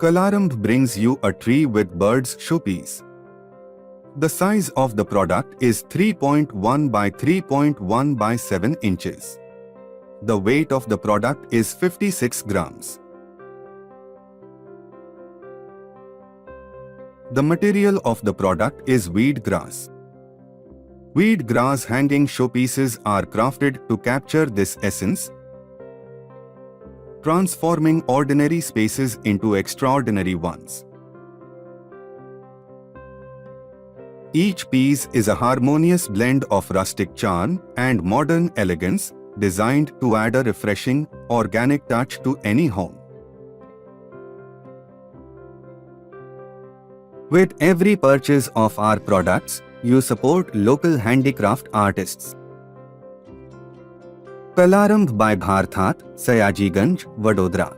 Kalarambh brings you a tree with birds showpiece. The size of the product is 3.1 by 3.1 by 7 inches. The weight of the product is 56 grams. The material of the product is WeedGrass. WeedGrass hanging showpieces are crafted to capture this essence, transforming ordinary spaces into extraordinary ones. Each piece is a harmonious blend of rustic charm and modern elegance, designed to add a refreshing, organic touch to any home. With every purchase of our products, you support local handicraft artists. Kalarambh by Bharthat, Sayajiganj, Vadodara.